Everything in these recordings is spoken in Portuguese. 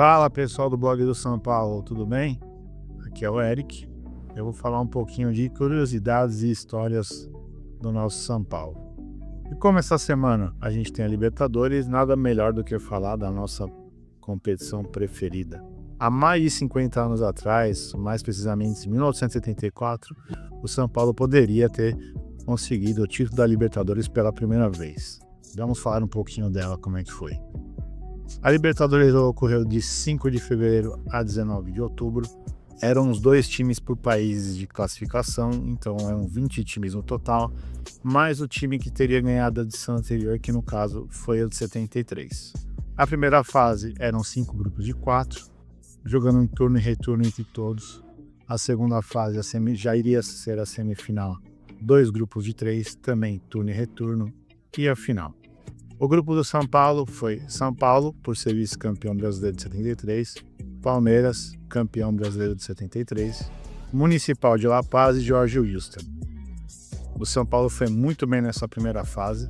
Fala pessoal do blog do São Paulo, tudo bem? Aqui é o Eric. Eu vou falar um pouquinho de curiosidades e histórias do nosso São Paulo. E como essa semana a gente tem a Libertadores, nada melhor do que falar da nossa competição preferida. Há mais de 50 anos atrás, mais precisamente em 1974, o São Paulo poderia ter conseguido o título da Libertadores pela primeira vez. Vamos falar um pouquinho dela, como é que foi. A Libertadores ocorreu de 5 de fevereiro a 19 de outubro. Eram os 2 times por países de classificação, então eram 20 times no total, mais o time que teria ganhado a edição anterior, que no caso foi a de 73. A primeira fase eram 5 grupos de 4, jogando em turno e retorno entre todos. A segunda fase já iria ser a semifinal, 2 grupos de 3, também turno e retorno, e a final. O grupo do São Paulo foi São Paulo, por ser vice-campeão brasileiro de 73, Palmeiras, campeão brasileiro de 73, Municipal de La Paz e Jorge Wilstermann. O São Paulo foi muito bem nessa primeira fase,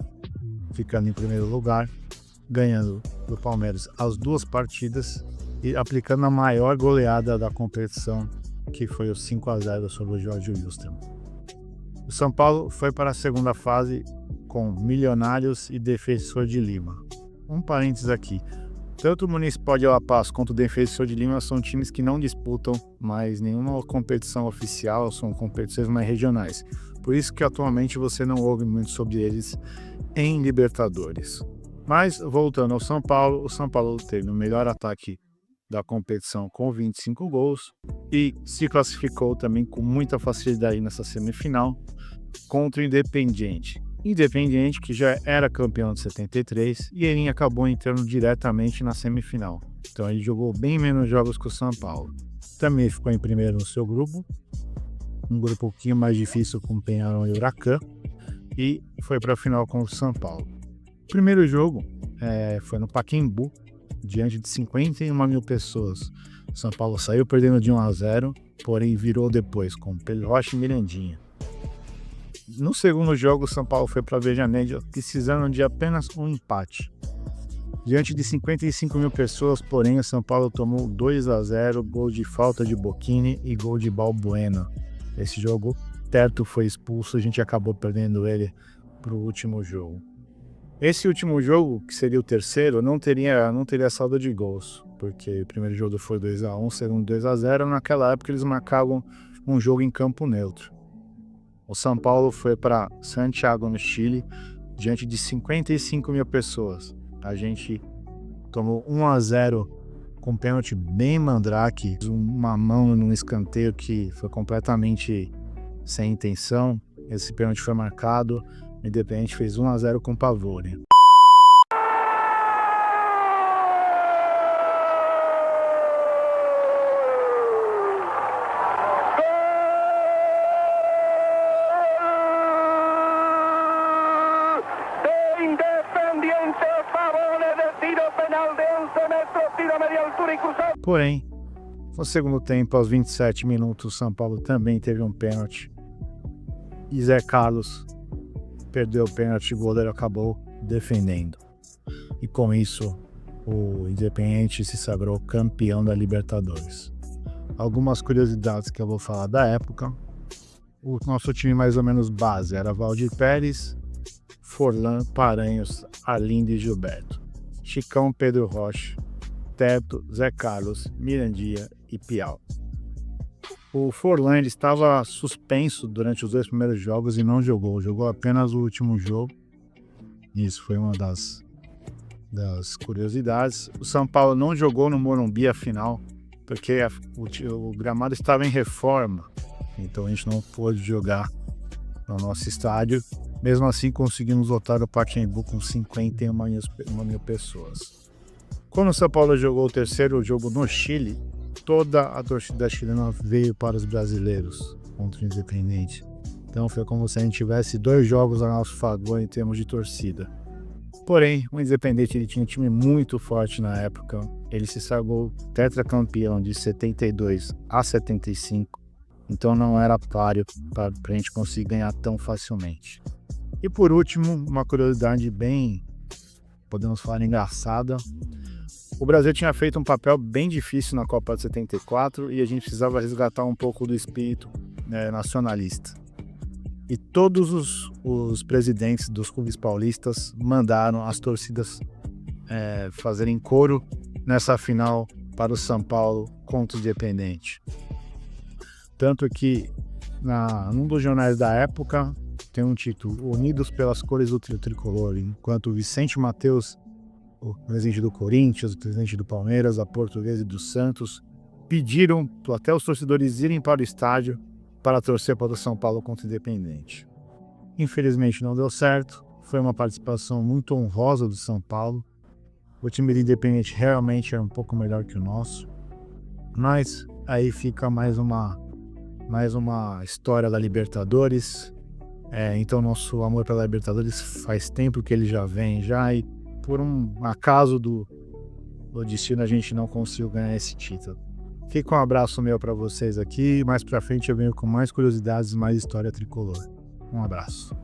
ficando em primeiro lugar, ganhando do Palmeiras as 2 partidas e aplicando a maior goleada da competição, que foi o 5-0 sobre o Jorge Wilstermann. O São Paulo foi para a segunda fase com Milionários e Defensor de Lima. Um parênteses aqui, tanto o Municipal de La Paz quanto o Defensor de Lima são times que não disputam mais nenhuma competição oficial, são competições mais regionais. Por isso que atualmente você não ouve muito sobre eles em Libertadores. Mas voltando ao São Paulo, o São Paulo teve o melhor ataque da competição com 25 gols e se classificou também com muita facilidade nessa semifinal contra o Independiente. Independiente que já era campeão de 73 e ele acabou entrando diretamente na semifinal. Então ele jogou bem menos jogos que o São Paulo. Também ficou em primeiro no seu grupo, um grupo um pouquinho mais difícil com o Penharol e o Huracan, e foi para a final com o São Paulo. O primeiro jogo foi no Pacaembu, diante de 51 mil pessoas. O São Paulo saiu perdendo de 1-0, porém virou depois com Pedro Rocha e Mirandinha. No segundo jogo, o São Paulo foi para a Avejaneda, precisando de apenas um empate. Diante de 55 mil pessoas, porém, o São Paulo tomou 2-0, gol de falta de Bocchini e gol de Balbuena. Esse jogo, Terto foi expulso, a gente acabou perdendo ele para o último jogo. Esse último jogo, que seria o terceiro, não teria saldo de gols, porque o primeiro jogo foi 2-1, o segundo 2-0, naquela época eles marcavam um jogo em campo neutro. O São Paulo foi para Santiago, no Chile, diante de 55 mil pessoas. A gente tomou 1-0 com um pênalti bem mandrake, uma mão num escanteio que foi completamente sem intenção. Esse pênalti foi marcado, o Independente fez 1-0 com Pavone. Porém, no segundo tempo, aos 27 minutos, o São Paulo também teve um pênalti. E Zé Carlos perdeu o pênalti e o goleiro acabou defendendo. E com isso, o Independiente se sagrou campeão da Libertadores. Algumas curiosidades que eu vou falar da época. O nosso time mais ou menos base era Valdir Pérez, Forlan, Paranhos, Arlindo e Gilberto. Chicão, Pedro Rocha, Terto, Zé Carlos, Mirandinha e Piau. O Forlan estava suspenso durante os 2 primeiros jogos e não jogou apenas o último jogo. Isso foi uma das curiosidades. O São Paulo não jogou no Morumbi a final, porque o gramado estava em reforma, então a gente não pôde jogar no nosso estádio. Mesmo assim, conseguimos lotar o Pacaembu com 51 mil pessoas. Quando o São Paulo jogou o terceiro jogo no Chile, toda a torcida chilena veio para os brasileiros contra o Independente. Então foi como se a gente tivesse 2 jogos a nosso favor em termos de torcida. Porém, o Independente ele tinha um time muito forte na época. Ele se sagrou tetracampeão de 72 a 75. Então não era páreo para a gente conseguir ganhar tão facilmente. E por último, uma curiosidade bem, podemos falar, engraçada. O Brasil tinha feito um papel bem difícil na Copa de 74 e a gente precisava resgatar um pouco do espírito nacionalista. E todos os presidentes dos clubes paulistas mandaram as torcidas fazerem coro nessa final para o São Paulo contra o Independente. Tanto que num dos jornais da época tem um título: Unidos pelas cores do tricolor, enquanto o Vicente Mateus, o presidente do Corinthians, o presidente do Palmeiras, a Portuguesa e do Santos, pediram até os torcedores irem para o estádio para torcer para o São Paulo contra o Independente. Infelizmente não deu certo, foi uma participação muito honrosa do São Paulo. O time do Independente realmente é um pouco melhor que o nosso, mas aí fica mais uma história da Libertadores. Então nosso amor pela Libertadores faz tempo que ele já vem e por um acaso do destino a gente não conseguiu ganhar esse título. Fica um abraço meu para vocês aqui, mais pra frente eu venho com mais curiosidades, mais história tricolor. Um abraço.